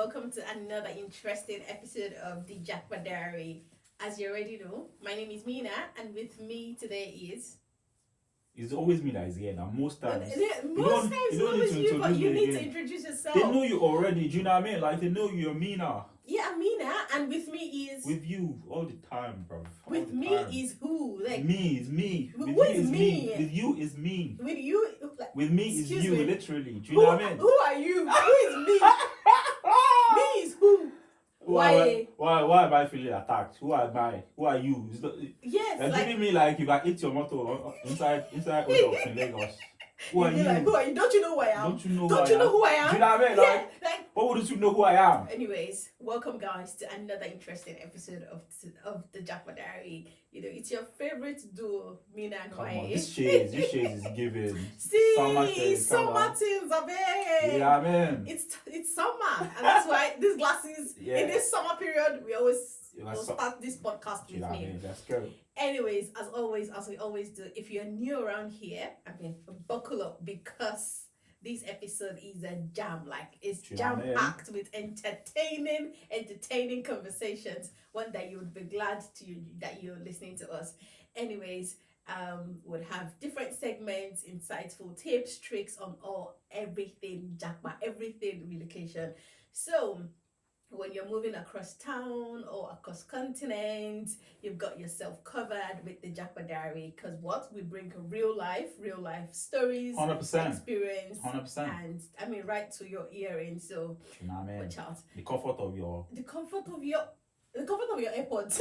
welcome to another interesting episode of the Jackpot Diary. As you already know, my name is Menah, and with me today is... It's always me that is here now, most times. Most times it's always you, but you need to introduce yourself. They know you already, do you know what I mean? Like, they know you're Menah. Yeah, I'm Menah, and with me is... With you, all the time, bro. With me is who? Like me is me. Who With is you me? With you is me. With you... Like, With me is you, me. literally. Do you know what I mean? Who are you? Who is me? Me is who? Why am I feeling attacked? Who am I? Who are you? Yes, you're like, giving me like if I eat your motor inside Odok in Lagos. Who are you? Like, who are you? Don't you know who I am? Don't you know who I am? Do you know what I mean? Yeah, like, what wouldn't you know who I am? Anyways, welcome guys to another interesting episode of the Jackpot Diary. You know, it's your favorite duo, Menah and Waye. This shades is given. See, summer things are there. Yeah, man. It's summer, and that's why these glasses in this summer period we always start this podcast with me. Let's go. Anyways, as we always do, if you're new around here, I mean, buckle up because this episode is a jam. Like, it's jam-packed with entertaining conversations. One that you would be glad that you're listening to us. Anyways, we'll have different segments, insightful tips, tricks on everything jackpot, everything relocation. So when you're moving across town or across continents, you've got yourself covered with the Jackpot Diary, because we bring real life stories, 100%, experience, 100%, and I mean right to your earring. So you know what I mean? Watch out. The comfort of your AirPods.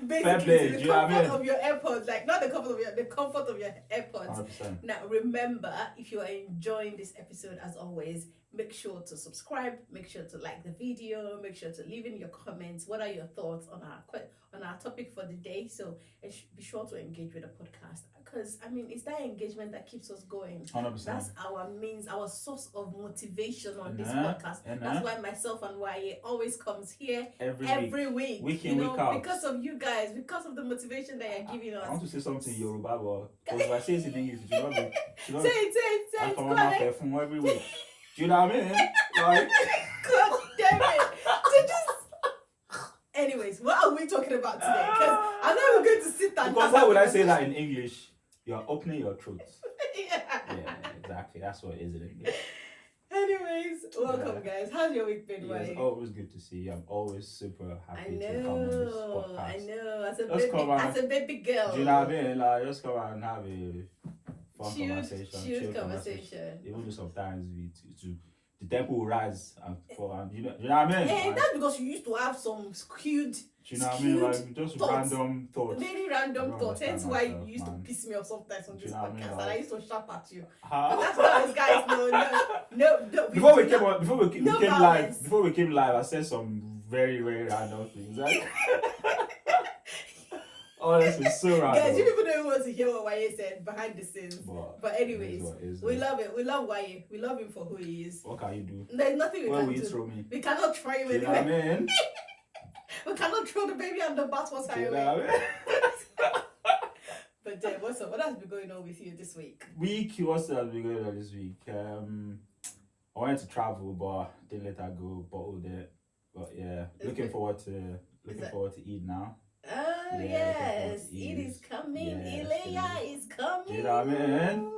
Fair play, the comfort of your AirPods, like not the comfort of your AirPods. 100%. Now remember, if you are enjoying this episode, as always, make sure to subscribe, make sure to like the video, make sure to leave in your comments. What are your thoughts on our topic for the day? So be sure to engage with the podcast, because I mean it's that engagement that keeps us going. 100%. That's our source of motivation on this podcast. That's why myself and Waye always comes here every week. Week in, week out. Because of you guys, because of the motivation that you're giving us. I want to say something in Yoruba, but if I say it in English, you know say it. Go ahead. From every week. Do you know what I mean? Like, God damn it. Anyways, what are we talking about today? Because I know we're going to sit down. Because how would I say that in English? You're opening your throat. Yeah, exactly. That's what it is in English. Anyways, welcome guys. How's your week been, It's always good to see you. I'm always super happy to come on this podcast. I know. As a baby girl. Do you know what I mean? Like, just come and have a fun chill conversation. Even though sometimes the tempo will rise and you know what I mean? Hey, like, that's because you used to have some skewed. Do you know what I mean? Like, just random thoughts. Very random thoughts. Hence why you used to piss me off sometimes on this podcast, and I used to shout at you. But that's why guys, no. Before we came live, I said some very, very random things. Like, honestly, so random. Guys, you people don't want to hear what Waye said behind the scenes. But anyways, we love it. We love Waye. We love him for who he is. What can you do? There's nothing we can do. Throw me? We cannot try him anyway. You know what I mean? We cannot throw the baby under the bus once I away. But then, what's up? What has been going on with you this week? What has been going on this week? I wanted to travel, but didn't let her go. Bottled it. But yeah, looking forward to Eid now. Oh yes, it is coming. Ilya is coming. Do you know what I mean?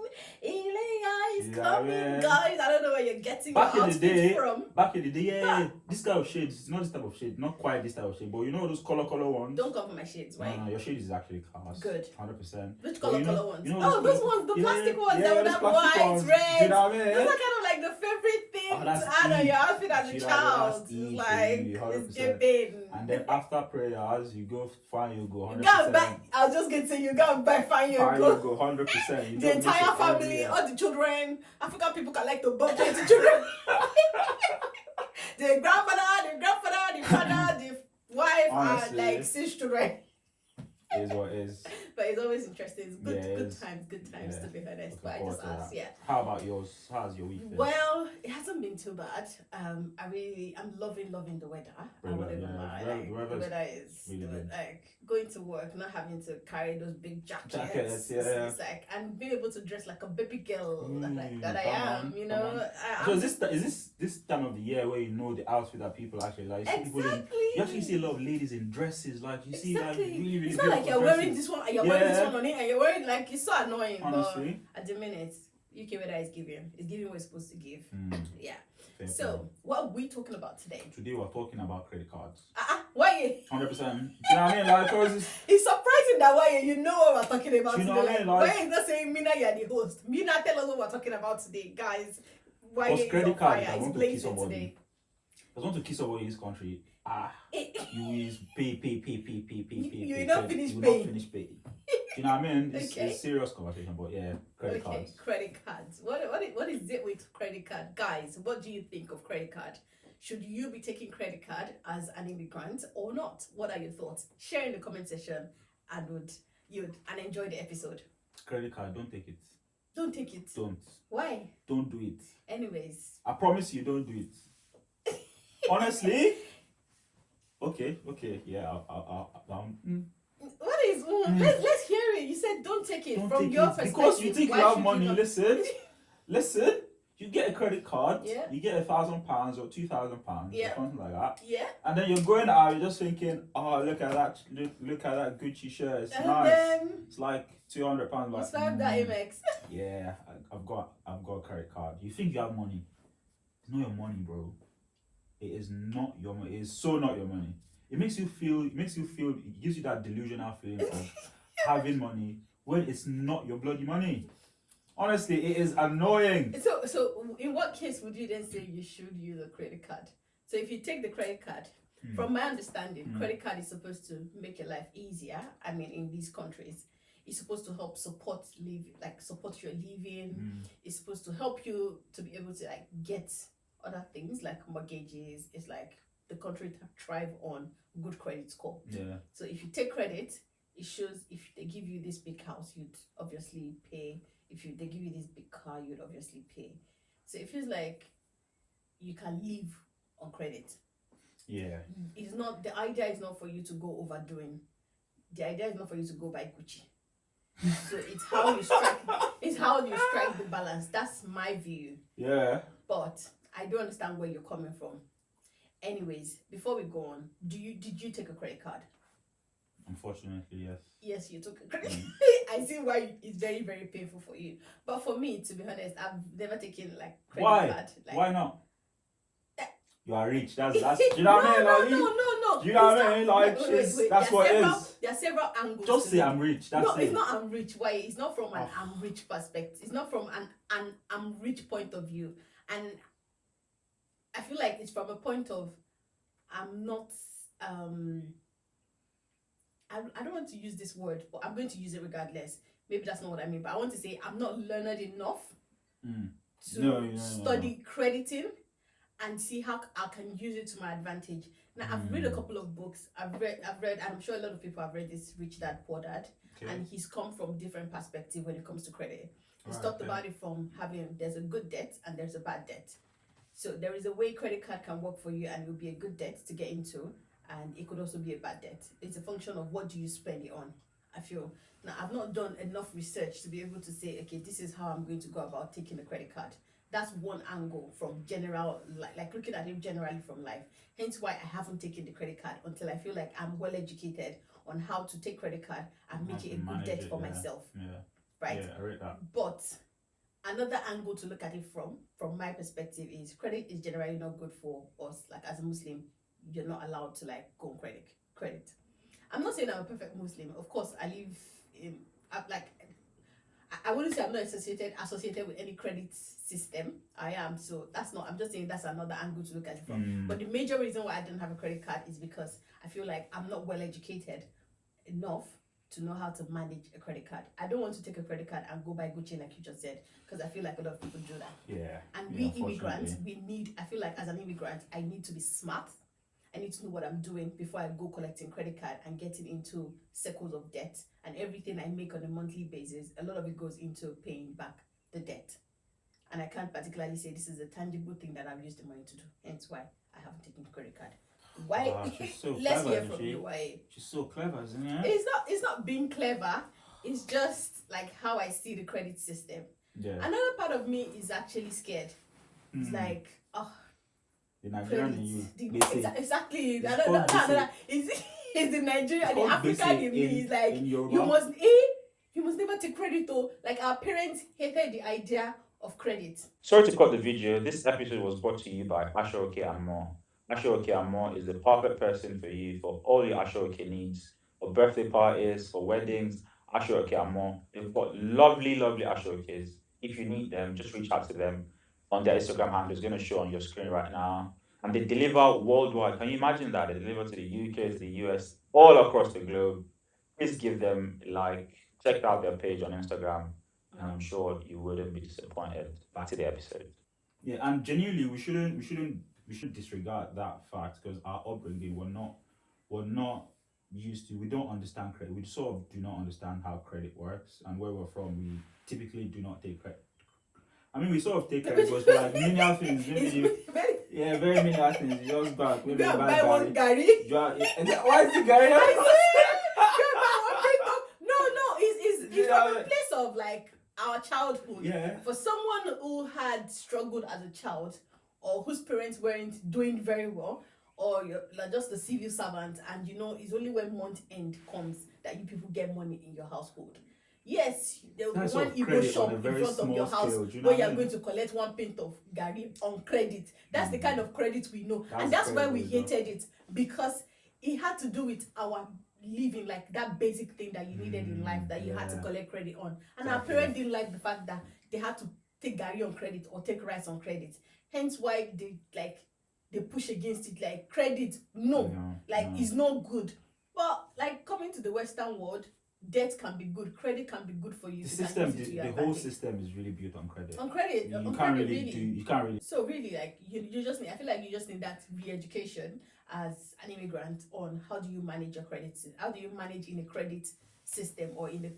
Ilya is coming, guys. I don't know where you're getting back your in the day, from. Back in the day, this kind of shades. It's not this type of shade. Not quite this type of shade, but you know those color ones. Don't come for my shades, right? No, your shade is actually class. Good. 100%. Which color ones? You know those ones, the plastic ones that would have white, red. Do you know what I mean? Those are kind of like the favorite thing to add on your outfit as a child. It's like it's giving. And then after prayers, you go find you go 100%. I was just going to say you go and buy find you go 100%. The entire family, all the children, African people can like to budget the children. The grandmother, the grandfather, the father, the wife, and like 6 children. Is what is. But it's always interesting. It's good times to be honest. But I just ask, How about yours? How's your week been? Well, it hasn't been too bad. I'm loving the weather. I wouldn't even lie. The weather is really good. Like going to work, not having to carry those big jackets. Yeah. It's like, and being able to dress like a baby girl, that I am, you come know. on. So is this time of the year where you know the outfit that people actually like? You see people you actually see a lot of ladies in dresses, like you see like really, really. It's not like you're dresses. wearing this one, you're wearing this one on it, and you're wearing like it's so annoying. Honestly, but at the minute, UK weather is giving what it's supposed to give. Yeah. Fair So play. what are we talking about today? Today we're talking about credit cards. Why? 100%. Do you know what I mean? Like, it's surprising that why you know what we're talking about you know today. what I mean? Why is not saying Menah, you're the host? Menah, tell us what we're talking about today, guys. Why is credit card? I it's want to kiss blazing somebody. today. I want to kiss somebody in this country. You is pay. You will not finish You paying. not finish pay. Do you know what I mean? It's Okay. a serious conversation, but yeah, credit cards. Credit cards. What is it with credit card, guys? What do you think of credit card? Should you be taking credit card as an immigrant or not? What are your thoughts? Share in the comment section, and you'd enjoy the episode. Credit card, don't take it. Don't take it. Don't. Why? Don't do it. Anyways. I promise you, don't do it. Honestly. Okay. Yeah. What is? Let's hear it. You said don't take it. Don't From take your it. perspective. Because you think you have money. not? Listen. You get a credit card. Yeah. You get £1,000 or £2,000 Yeah. or something like that. Yeah. And then you're going out. You're just thinking, oh, look at that! Look at that Gucci shirt. It's And nice. then It's like £200. you Like, swipe that Amex. yeah, I've got a credit card. You think you have money? It's not your money, bro. It is not your money. It is so not your money. It makes you feel. It gives you that delusional feeling of having money when it's not your bloody money. Honestly, it is annoying. So in what case would you then say you should use a credit card? So if you take the credit card, from my understanding, credit card is supposed to make your life easier. I mean, in these countries, it's supposed to help support your living. It's supposed to help you to be able to like get other things like mortgages. It's like the country thrive on good credit score. Yeah. So if you take credit, it shows if they give you this big house, you'd obviously pay. If they give you this big car, you'd obviously pay. So it feels like you can live on credit. Yeah. It's not, the idea is not for you to go overdoing. The idea is not for you to go buy Gucci. So it's how you strike the balance. That's my view. Yeah. But I do understand where you're coming from. Anyways, before we go on, did you take a credit card? Unfortunately, yes. Yes, you took a credit. I see why it's very, very painful for you. But for me, to be honest, I've never taken like credit card. Like, why not? You are rich. That's do you know what I mean? Like, no. Do you know what I mean? Like, wait. that's what it is. There are several angles. Just say I'm rich. That's it. No, it's not I'm rich. Why? It's not from an I'm rich perspective. It's not from an I'm rich point of view. And I feel like it's from a point of I'm not I don't want to use this word, but I'm going to use it regardless. Maybe that's not what I mean, but I want to say I'm not learned enough to study crediting and see how I can use it to my advantage. Now, I've read a couple of books. I've read, I'm sure a lot of people have read this Rich Dad Poor Dad, and he's come from different perspectives when it comes to credit. He's talked about it from there's a good debt and there's a bad debt. So there is a way credit card can work for you and it will be a good debt to get into, and it could also be a bad debt. It's a function of what do you spend it on, I feel. Now, I've not done enough research to be able to say, okay, this is how I'm going to go about taking a credit card. That's one angle from general, like looking at it generally from life. Hence why I haven't taken the credit card until I feel like I'm well educated on how to take credit card and make it a good debt for myself. Yeah. Right? Yeah, I read that. But another angle to look at it from my perspective is credit is generally not good for us. Like as a Muslim, you're not allowed to like go on credit. I'm not saying I'm a perfect Muslim. Of course, I live in I wouldn't say I'm not associated with any credit system. I am, so that's not. I'm just saying that's another angle to look at it from. But the major reason why I don't have a credit card is because I feel like I'm not well educated enough to know how to manage a credit card. I don't want to take a credit card and go buy Gucci like you just said, because I feel like a lot of people do that. Yeah. And we immigrants, I feel like as an immigrant, I need to be smart. I need to know what I'm doing before I go collecting credit card and getting into circles of debt. And everything I make on a monthly basis, a lot of it goes into paying back the debt. And I can't particularly say this is a tangible thing that I've used the money to do. Hence why I haven't taken the credit card. Why? She's so Let's clever, hear isn't from she? you. Why? She's so clever, isn't it? It's not being clever. It's just like how I see the credit system. Yeah. Another part of me is actually scared. It's like, oh, the Nigerian in you. Exactly. It's It's the Nigerian, the African in me. Is like you must never take credit. Or like our parents hated the idea of credit. Sorry to cut the video. This episode was brought to you by Ashoke and More. Ashoke and More is the perfect person for you for all your Ashoke needs. For birthday parties, for weddings, Ashoke and More. They've got lovely, lovely Ashokes. If you need them, just reach out to them on their Instagram handle. It's going to show on your screen right now. And they deliver worldwide. Can you imagine that? They deliver to the UK, to the US, all across the globe. Please give them a like. Check out their page on Instagram. And I'm sure you wouldn't be disappointed. Back to the episode. Yeah, and genuinely, we shouldn't disregard that fact because our upbringing we're not used to. We don't understand credit. We sort of do not understand how credit works, and where we're from, we typically do not take credit. I mean, we sort of take credit, but for like many things, very many things. You just back, maybe buy one Gary. Why is it Gary? It's from a place of like our childhood. Yeah. For someone who had struggled as a child, or whose parents weren't doing very well, or you're like just a civil servant, and it's only when month end comes that you people get money in your household. Yes, there will be one Igbo shop in front of your house where you're going to collect one pint of Gary on credit. That's the kind of credit we know. And that's why we hated it, because it had to do with our living, like that basic thing that you needed in life that you had to collect credit on. And our parents didn't like the fact that they had to take Gary on credit or take rice on credit. Hence why they push against it, like credit, it's not good. But like coming to the Western world, debt can be good, credit can be good for you. The whole system is really built on credit. You can't really. So really, like you just need. I feel like you just need that re-education as an immigrant on how do you manage your credit. How do you manage in a credit system or in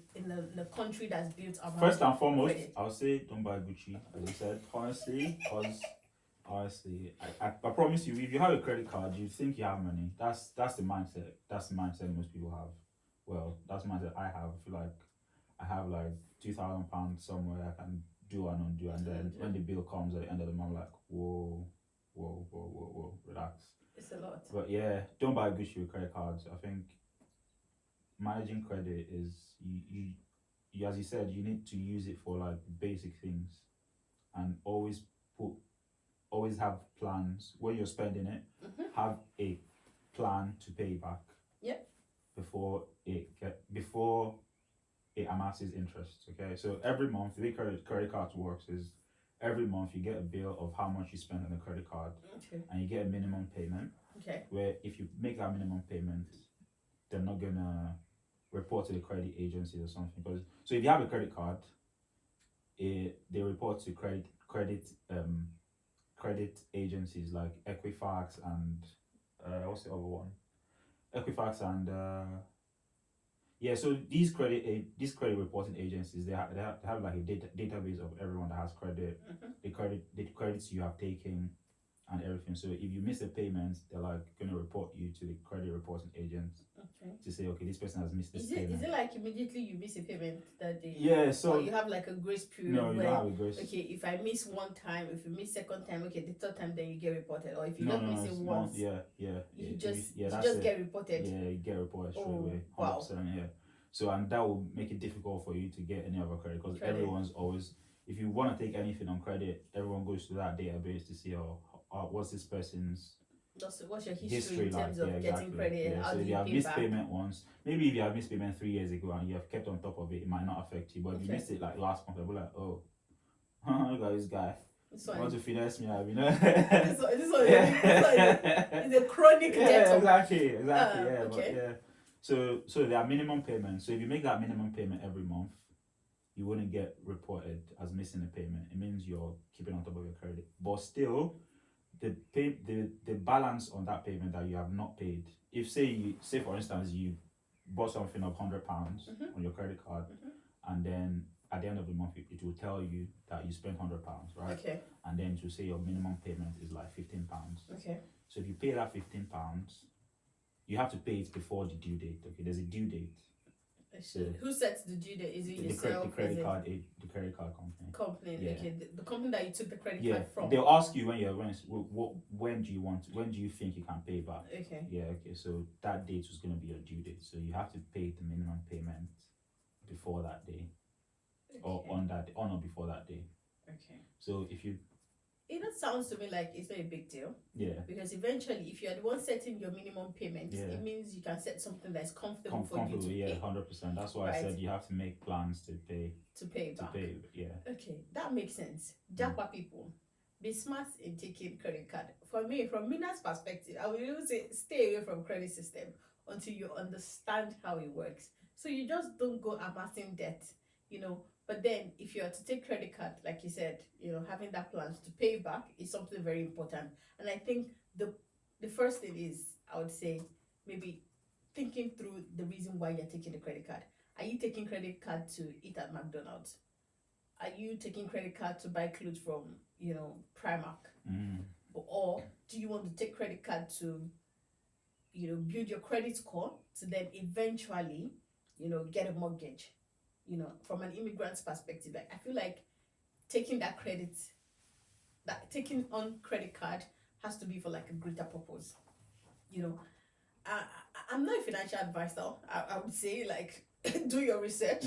a country that's built around. First and foremost, credit. I'll say don't buy Gucci, as I said. Honestly, I promise you, if you have a credit card, you think you have money. That's the mindset. That's the mindset most people have. Well, that's the mindset I have. I feel like I have like £2,000 somewhere I can do and undo, and then when the bill comes at the end of the month, I'm like, whoa, relax. It's a lot. But yeah, don't buy Gucci with credit cards. I think managing credit is you as you said, you need to use it for like basic things, and always have plans when you're spending it. Have a plan to pay back. Yep. Before it amasses interest. Okay, so every month the way credit cards works is every month you get a bill of how much you spend on the credit card, and you get a minimum payment. Okay. Where if you make that minimum payment, they're not gonna report to the credit agency or something. Because so if you have a credit card, they report to credit agencies like Equifax and what's the other one? Equifax and so these credit reporting agencies, they have like a database of everyone that has credit, the credits you have taken and everything. So if you miss a payment, they're like gonna report you to the credit reporting agents to say, okay, this person has missed this payment. Is it like immediately you miss a payment that day? Yeah, so or you have like a grace period. No, you don't have a grace. Okay, if I miss one time, if you miss second time, okay, the third time then you get reported. Or if you miss it once, you just get reported. Yeah, you get reported straight away. 100%, wow. Yeah. So and that will make it difficult for you to get any other credit because everyone's always, if you want to take anything on credit, everyone goes to that database to see what's this person's what's your history in terms of getting credit. Yeah. So if you have missed payment once, maybe if you have missed payment 3 years ago and you have kept on top of it, it might not affect you. But if you missed it like last month, I'll be like, oh, look at this guy. You want to finesse me, you know? This one is a chronic debt. Exactly. Yeah. Okay. But yeah. So there are minimum payments. So if you make that minimum payment every month, you wouldn't get reported as missing a payment. It means you're keeping on top of your credit. But still, the balance on that payment that you have not paid. If say for instance you bought something of £100 on your credit card, and then at the end of the month, it will tell you that you spent £100, right? Okay. And then to say your minimum payment is like £15. Okay. So if you pay that £15, you have to pay it before the due date. Okay, there's a due date. So who sets the due date? Is it The yourself? credit card company. Company. Yeah. Okay. The company that you took the credit Yeah, card from. they'll ask you when do you think you can pay back? Okay. Yeah, okay. So that date was going to be your due date. So you have to pay the minimum payment before that day, or on or before that day. Okay. So if you, it sounds to me like it's not a big deal. yeah, Because eventually, if you're the one setting your minimum payment, Yeah. it means you can set something that's comfortable for you to yeah, pay. 100%. That's why I Right. said you have to make plans to pay. To pay back. Yeah. Okay, that makes sense. Japa people, be smart in taking credit card. For me, from Mina's perspective, I will even say stay away from credit system until you understand how it works. So you just don't go amassing debt, you know. But then if you are to take credit card, like you said, you know, having that plans to pay back is something very important. And I think the first thing is, I would say, maybe thinking through the reason why you're taking the credit card. Are you taking credit card to eat at McDonald's? Are you taking credit card to buy clothes from, you know, Primark? Or do you want to take credit card to, you know, build your credit score to then eventually, you know, get a mortgage? You know, from an immigrant's perspective, like I feel like taking on credit card has to be for like a greater purpose. You know, I'm not a financial advisor. I would say like do your research.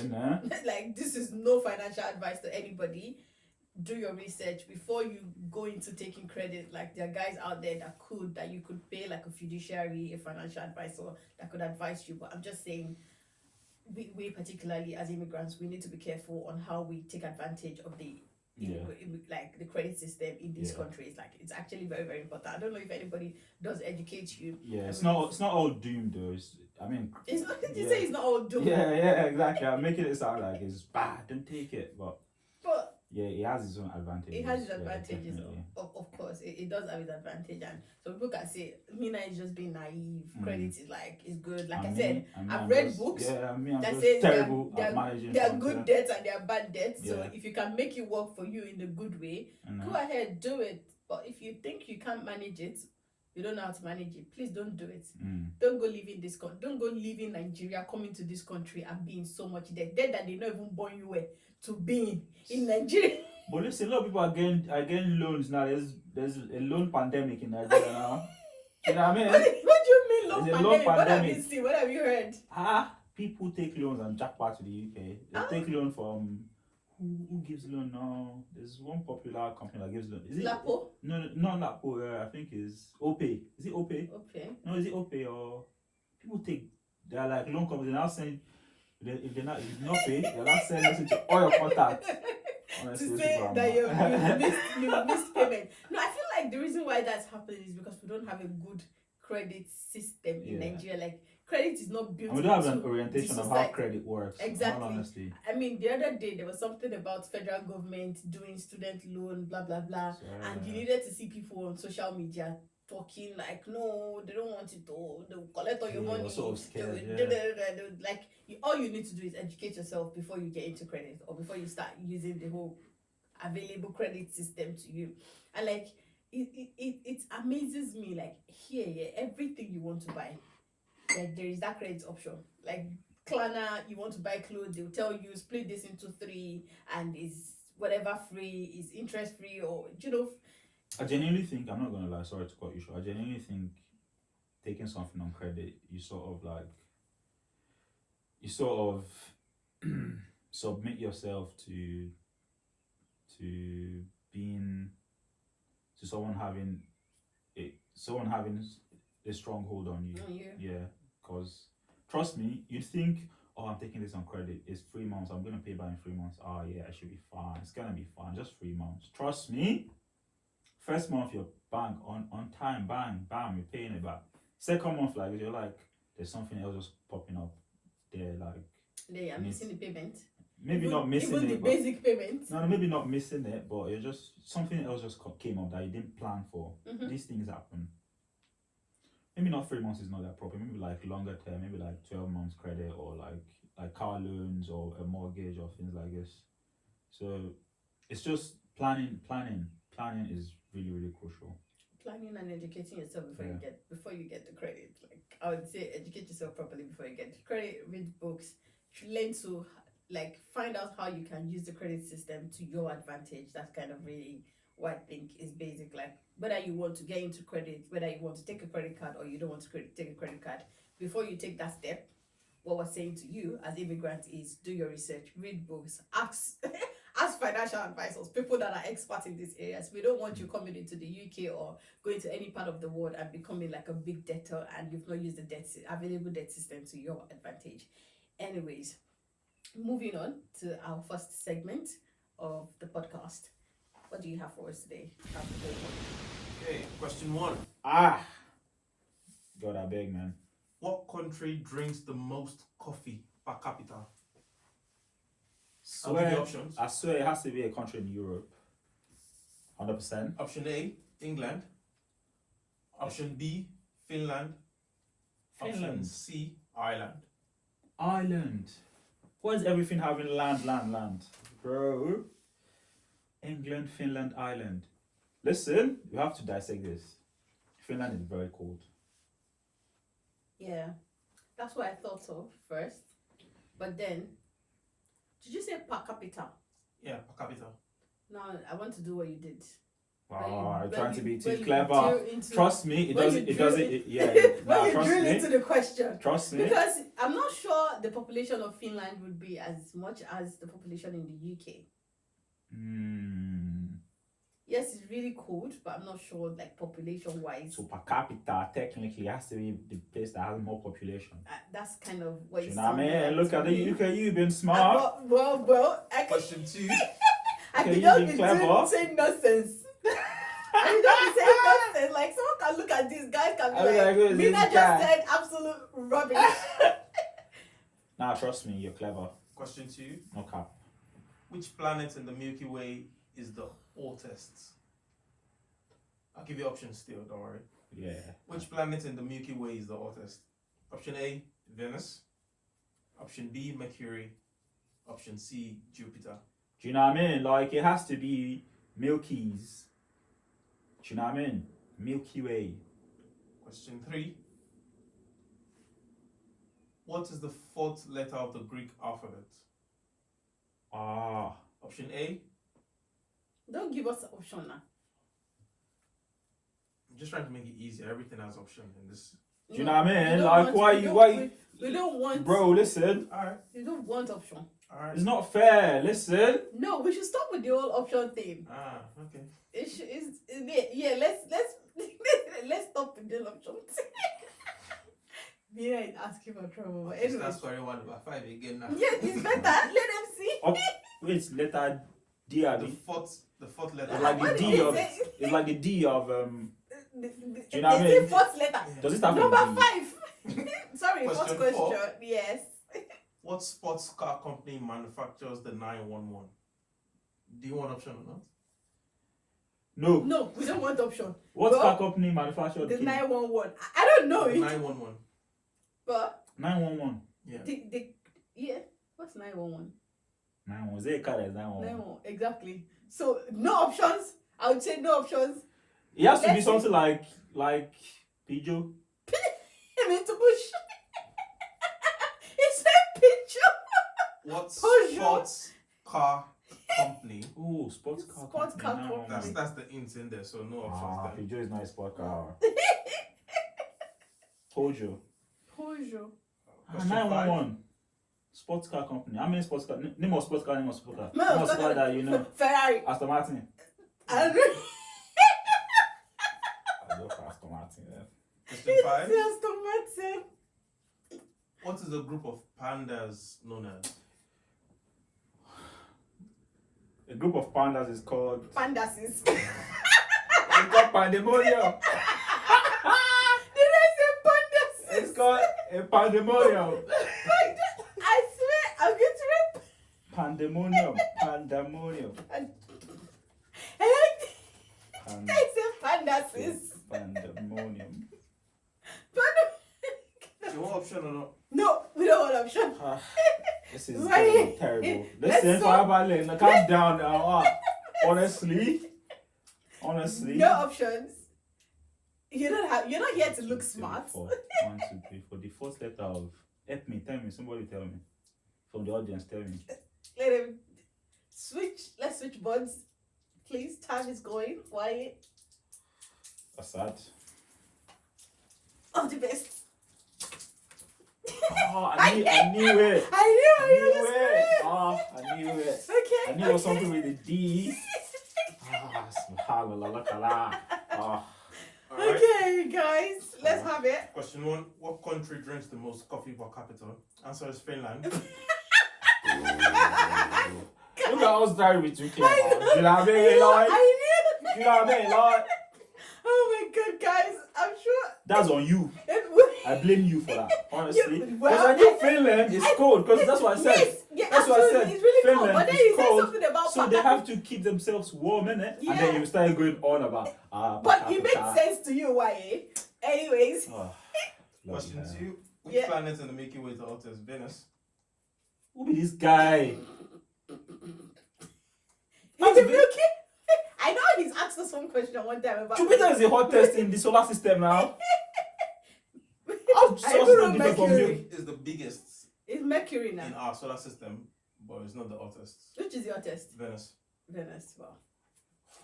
Like this is no financial advice to anybody. Do your research before you go into taking credit. Like there are guys out there that you could pay like a fiduciary, a financial advisor that could advise you. But I'm just saying, we particularly as immigrants, we need to be careful on how we take advantage of the like the credit system in these countries. Like it's actually very, very important. I don't know if anybody does educate you. Yeah, it's not all doomed though. It's not. You say it's not all doomed. Yeah, exactly. I'm making it sound like it's bad. Don't take it, but yeah, it has its own advantages. It has its advantages, Yeah, of course. It does have its advantage, and so people can say Mina is just being naive. Credit is like is good. Like I said, I've read books that say terrible at managing. There are good debts and there are bad debts. So if you can make it work for you in the good way, go ahead, do it. But if you think you can't manage it, you don't know how to manage it, please don't do it. Don't go live in this country. Don't go live in Nigeria, come into this country and be in so much debt that they not even born you to be in Nigeria. But listen, a lot of people are getting loans now. There's a loan pandemic in Nigeria now. You know what I mean? What do you mean loan There's pandemic? a loan What have you pandemic. seen? What have you heard? People take loans and jackpot to the UK. They take loan from who gives loan now? There's one popular company that gives loan. Is it Lapo? No, not Lapo. I think is Ope. Is it Ope? Okay. No, is it Ope or people take? They are like loan companies. They're now saying if you not pay, they're not saying listen to all your contacts. Honestly, to say that you've missed payment. No, I feel like the reason why that's happening is because we don't have a good credit system in Nigeria. Like credit is not built. And we don't have an orientation of how credit works. Exactly. I mean, the other day there was something about federal government doing student loan, blah blah blah, and you needed to see people on social media talking like, no, they don't want it to. They'll collect all your money. Sort of scared, like all you need to do is educate yourself before you get into credit or before you start using the whole available credit system to you. And like it amazes me, like here, everything you want to buy, like there is that credit option. Like Klarna, you want to buy clothes, they'll tell you split this into 3 and is whatever free, is interest free, or you know. I genuinely think, I'm not gonna lie, sorry to cut you short. I genuinely think taking something on credit, you sort of submit yourself to being to someone having a stronghold on you. Yeah, because trust me, you'd think, oh, I'm taking this on credit, it's 3 months, I'm gonna pay back in 3 months. Oh yeah, I should be fine. It's gonna be fine, just 3 months. Trust me. First month you're bang on time, bang, bam, you're paying it back. Second month, like you're like, there's something else just popping up there, like they are missing the payment. Maybe not missing even it, the basic payment. No, maybe not missing it, but it's just something else just came up that you didn't plan for. These things happen. Maybe not 3 months is not that problem. Maybe like longer term, maybe like 12 months credit or like car loans or a mortgage or things like this. So it's just planning. Planning is really, really crucial. Planning and educating yourself before you get the credit. Like I would say, educate yourself properly before you get the credit. Read books. Learn to find out how you can use the credit system to your advantage. That's kind of really what I think is basic. Like whether you want to get into credit, whether you want to take a credit card or you don't want to take a credit card, before you take that step, what we're saying to you as immigrants is do your research, read books, ask ask financial advisors, people that are experts in these areas. We don't want you coming into the UK or going to any part of the world and becoming like a big debtor and you've not used the available debt system to your advantage. Anyways, moving on to our first segment of the podcast. What do you have for us today? Okay, question 1. God, I beg, man. What country drinks the most coffee per capita? I'll give you options. I swear it has to be a country in Europe. 100%. Option A, England. Option B, Finland. Option C, Ireland. Ireland. Why is everything having land? Bro. England, Finland, Ireland. Listen, you have to dissect this. Finland is very cold. Yeah, that's what I thought of first. But then, did you say per capita? Yeah, per capita. Now, I want to do what you did. Wow, I'm trying to be too when you clever. drill into- Trust me, when you drill trust me. into the question. Trust me. Because I'm not sure the population of Finland would be as much as the population in the UK. Yes, it's really cold, but I'm not sure, like, population-wise. So per capita, technically, has to be the place that has more population. That's kind of what You you know what I mean? like Look to at the me. UK, you've been smart. Well, I can, Question 2. I Okay, can you just been be clever. saying nonsense. I can just be saying nonsense. Like, someone can look at these guys can be I was like, who is Mina this just guy? said absolute rubbish. Nah, trust me, you're clever. Question 2. No cap. Which planet in the Milky Way is the hottest? I'll give you options still, don't worry. Yeah. Which planet in the Milky Way is the hottest? Option A, Venus. Option B, Mercury. Option C, Jupiter. Do you know what I mean? Like, it has to be Milky's. Do you know what I mean? Milky Way. Question 3. What is the 4th letter of the Greek alphabet? Option A. Don't give us an option now. I'm just trying to make it easier. Everything has option in this. Do you know what I mean? we don't Like, want- we don't want. Bro, listen. Alright. We don't want option. Alright. It's not fair. Listen. No, we should stop with the whole option thing. Okay. Let's stop with the options. Mira is asking for trouble. But Just anyway, ask for everyone about 5 again now. yeah, it's better. Let them see. Wait, letter D, The Abby. fourth letter. It's like What the did D they of. say? It's like the D of. Do you know what I mean? Fourth letter. Does it have Number a D? 5. Sorry, Question fourth 4. question. Yes. What sports car company manufactures the 911? Do you want option or not? No. No, we don't want option. What Well, car company manufactured The the 911. I don't know The it. 911. But 911? Yeah. yeah. What's 911? 911. Is it a car that is 911? 911. Exactly. So no options. I would say no options. It has to be Let's something like Peugeot. I'm into bush. He said picture. What Peugeot. sports car company? Oh, sports car. Sports car company, company. 911. That's the int in there, so no options there. Peugeot is not a sport car. Peugeot. Peugeot. Question 911. Sports car company. How many sports car? Name of sports car, name of sports car. No, Name of sports car that you know. Ferrari. Aston Martin. I don't know. I love Aston Martin. Yeah. Question 5. Aston Martin. What is a group of pandas known as? A group of pandas is called. Pandas. It's called pandemonium. Did I say pandas? It's called a pandemonium. I swear, I'm going to rip. Pandemonium. Pandemonium. I said pandas. Pandemonium. Do you want option or not? No, we don't want option. This is Why? terrible. Let's Listen, so- calm down now. Honestly. No options. You don't have. You're not here to look smart. 1, 2, 3, 4. The first letter of. Help me. Tell me. Somebody tell me. From the audience, tell me. Let him switch. Let's switch boards, please. Time is going. Why? Assad. All the best. Oh, I knew it. I knew it. Oh, I knew it. Okay. I knew it was something with a D. Subhanallah. Oh. Alright. Okay, guys, let's have it. Question 1. What country drinks the most coffee per capita? Answer is Finland. Look at us driving with you, Claire. Do you know what I mean, Lord? I knew. Do you know what I mean, Lord? Oh my God, guys, I'm sure. That's on you. I blame you for that, honestly. Yeah, Because well, I knew Finland is cold, because that's what I said. Yes, yeah, That's what I absolutely. said. It's really Finland cold. But then is you said cold, something about so they have to keep themselves warm, innit? Yeah. And then you start going on about But it makes sense to you, why? Anyways. Oh, Question 2. Which Yeah. planet in the Milky Way is the hottest? Venus. Who be this guy? Is it okay? I know he's asked us one question one time about Jupiter is the hottest in the solar system now. How I solar don't know system different from Mercury. you? Is the biggest It's Mercury in now. our solar system, but it's not the hottest. Which is the hottest? Venus. Venus. Well.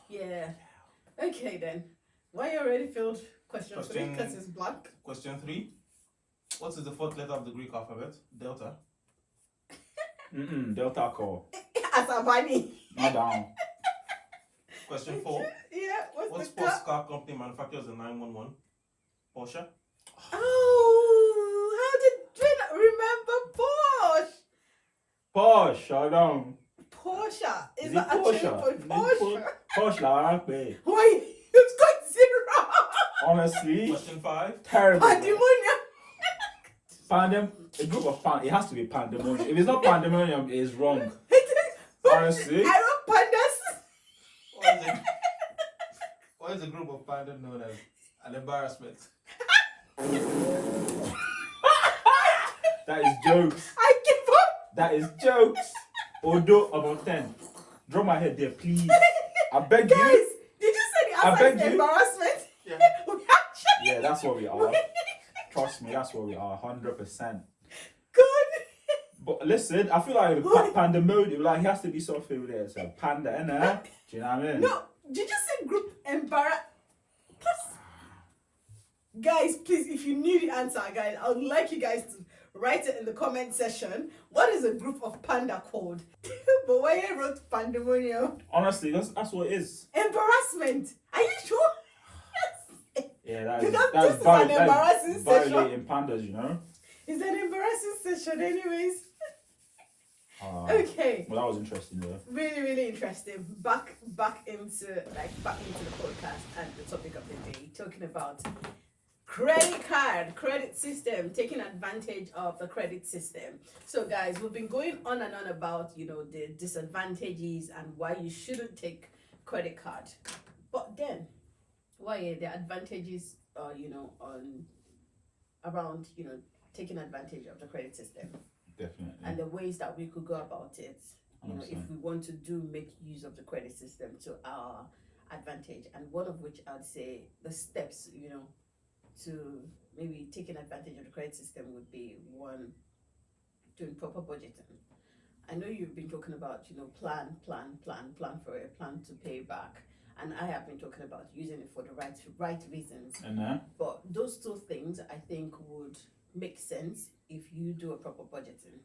Yeah. Okay then. Why you already filled question 3? Question- Because it's blank. Question 3. What is the fourth letter of the Greek alphabet? Delta. Delta call. Asabani. Not down. Question 4. Yeah. What What's the sports car company manufactures the 911? Porsche. Oh, how did we not remember Porsche? Porsche, shut down. Porsche is Is not it actually Porsche? Porsche. Porsche, like that. Why? It's got 0. Honestly, Question 5. terrible. Pandemonium. A group of it has to be pandemonium. If it's not pandemonium, it is wrong. Honestly. I wrote pandas. What is a group of pandas known as? An embarrassment. That is jokes. I give up. That is jokes. Odo about 10. Drop my head there, please. I beg Guys, you. did you say the I answer beg is you. embarrassment? Yeah. We actually Yeah, that's what we are. Trust me, that's what we are. 100%. good. But listen, I feel like pandemonium, like, he has to be something with it. It's a panda, innit? Do you know what I mean? No, did you say group embarrass? Guys, please, if you knew the answer, guys, I would like you guys to write it in the comment section. What is a group of panda called? But why you wrote pandemonium? Honestly, that's what it is. Embarrassment. Are you sure? Yeah, that Because is this is an embarrassing session. violating pandas, you know? It's an embarrassing session, anyways. Ah, Okay. Well, that was interesting, though. Really, really interesting. Back into the podcast and the topic of the day, talking about credit system, taking advantage of the credit system. So guys, we've been going on and on about, the disadvantages and why you shouldn't take credit card. But then, why the advantages on around, taking advantage of the credit system Definitely. and the ways that we could go about it, if 100%. we want to make use of the credit system to our advantage. And one of which I'd say the steps, to maybe taking advantage of the credit system would be one, doing proper budgeting. I know you've been talking about, plan for a plan to pay back. And I have been talking about using it for the right reasons. And But those two things I think would make sense if you do a proper budgeting.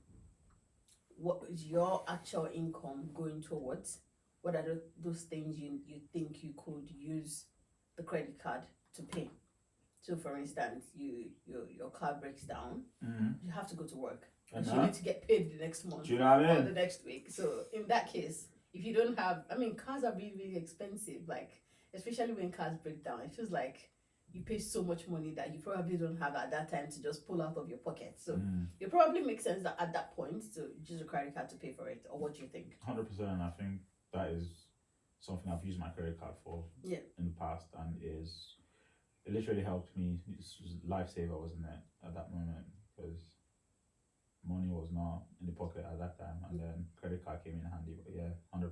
What is your actual income going towards? What are those things you think you could use the credit card to pay? So for instance, your car breaks down, you have to go to work. And you need to get paid the next month do you know what I or mean? the next week. So in that case, if you don't have, cars are really, really expensive. Like, especially when cars break down, it feels like you pay so much money that you probably don't have at that time to just pull out of your pocket. So it probably makes sense that at that point to use a credit card to pay for it. Or what do you think? 100%. I think that is something I've used my credit card for in the past, and it literally helped me. It was a lifesaver, wasn't it, at that moment? Because money was not in the pocket at that time, and then credit card came in handy. But yeah, 100%.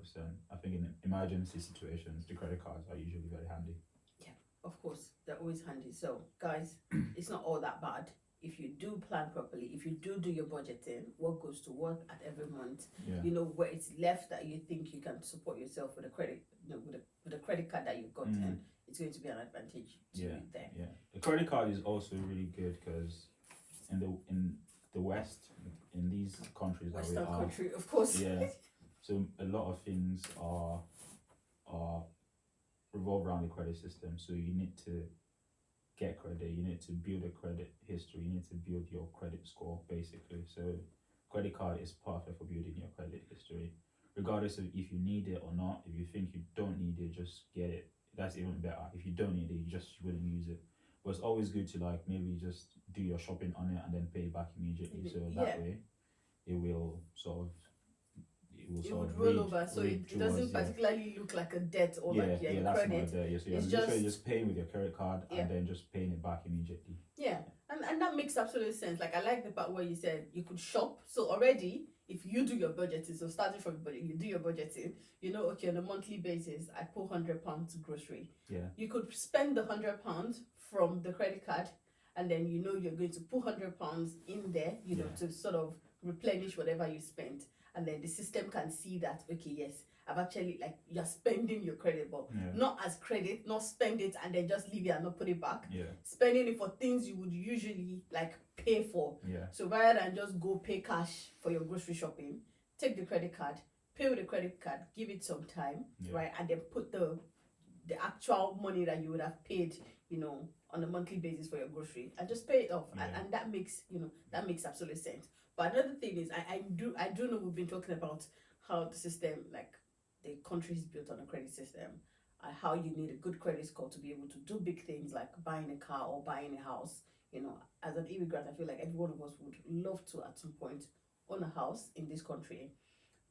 I think in emergency situations, the credit cards are usually very handy. Of course, they're always handy. So, guys, it's not all that bad. If you do plan properly, if you do your budgeting, what goes to work at every month, Yeah. you know where it's left that you think you can support yourself with a credit, with a credit card that you've got, and it's going to be an advantage to you there. Yeah. The credit card is also really good because in the West, in these countries that Western we are, country, of course. yeah. So a lot of things are revolve around the credit system. So you need to get credit, you need to build a credit history, you need to build your credit score basically. So credit card is perfect for building your credit history, regardless of if you need it or not. If you think you don't need it, just get it. That's even better. If you don't need it, you wouldn't use it. But it's always good to like maybe just do your shopping on it and then pay it back immediately. So that way it will sort of it would roll over, so it doesn't particularly look like a debt or like you're in credit. So you're literally just paying with your credit card and then just paying it back immediately. Yeah, and that makes absolute sense. Like I like the part where you said you could shop. So already, if you do your budgeting, so starting from budget, you do your budgeting. You know, okay, on a monthly basis, I put £100 grocery. Yeah. You could spend the £100 from the credit card, and then you know you're going to put £100 in there. You know, to sort of replenish whatever you spent. And then the system can see that, okay, yes, I've actually, like, you're spending your credit, but not as credit, not spend it and then just leave it and not put it back. Yeah. Spending it for things you would usually, like, pay for. Yeah. So rather than just go pay cash for your grocery shopping, take the credit card, pay with the credit card, give it some time, right? And then put the actual money that you would have paid, you know, on a monthly basis for your grocery and just pay it off. And that makes, you know, that makes absolute sense. But another thing is, I do know we've been talking about how the system, like the country is built on a credit system, and how you need a good credit score to be able to do big things like buying a car or buying a house. You know, as an immigrant, I feel like every one of us would love to at some point own a house in this country.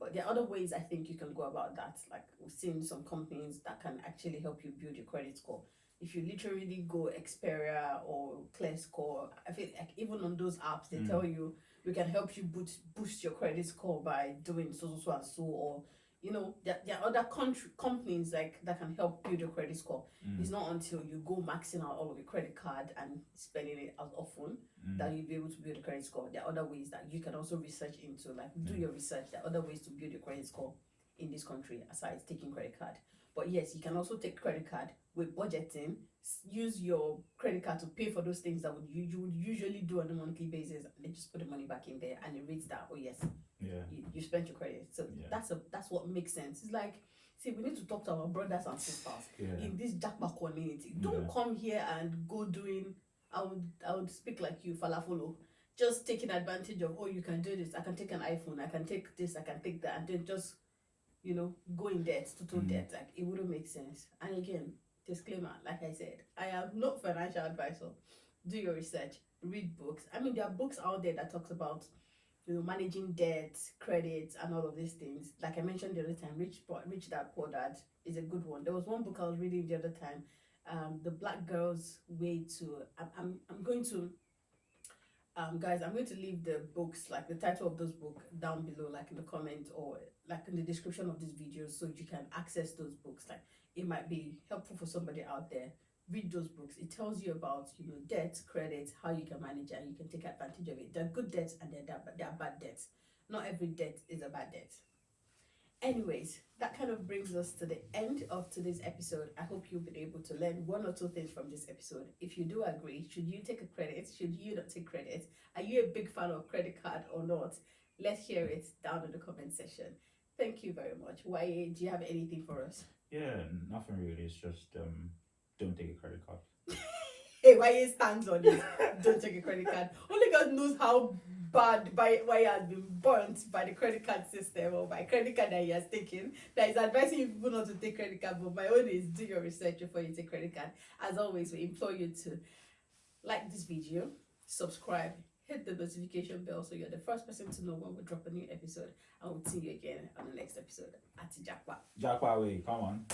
But there are other ways I think you can go about that. Like we've seen some companies that can actually help you build your credit score. If you literally go Xperia or ClearScore, I feel like even on those apps, they tell you, we can help you boost your credit score by doing so and so, or you know, there are other companies like that can help build your credit score. It's not until you go maxing out all of your credit card and spending it as often that you'll be able to build a credit score. There are other ways that you can also research into, like do your research. There are other ways to build your credit score in this country aside taking credit card. But yes, you can also take credit card with budgeting. Use your credit card to pay for those things that you would usually do on a monthly basis, and then just put the money back in there, and it reads that, oh yes, you spent your credit. So that's what makes sense. It's like, see, we need to talk to our brothers and sisters in this Jackpot community. Don't come here and go doing. I would speak like you, falafolo. Just taking advantage of, oh, you can do this. I can take an iPhone. I can take this. I can take that, and then just, you know, go in debt, total debt. Like it wouldn't make sense. And again, disclaimer, like I said, I am not financial advisor. Do your research, read books. I mean, there are books out there that talks about, you know, managing debt, credit, and all of these things. Like I mentioned the other time, Rich Dad Poor Dad is a good one. There was one book I was reading the other time, The Black Girl's Way to. I'm going to. Guys, I'm going to leave the books, like the title of those books, down below, like in the comment or like in the description of this video, so you can access those books. Like it might be helpful for somebody out there. Read those books. It tells you about, you know, debt, credit, how you can manage it, and you can take advantage of it. There are good debts and there are bad debts. Not every debt is a bad debt. Anyways, that kind of brings us to the end of today's episode. I hope you've been able to learn one or two things from this episode. If you do agree, should you take a credit? Should you not take credit? Are you a big fan of credit card or not? Let's hear it down in the comment section. Thank you very much. Waye, do you have anything for us? Yeah, nothing really. It's just don't take a credit card. Hey, Waye stands on it. Don't take a credit card. Only God knows how bad Waye has been burnt by the credit card system or by credit card that he has taken. That is advising you people not to take credit card. But my own is do your research before you take credit card. As always, we implore you to like this video, subscribe, hit the notification bell so you're the first person to know when we drop a new episode. And we'll see you again on the next episode at Jackpot. Jackpot way, come on.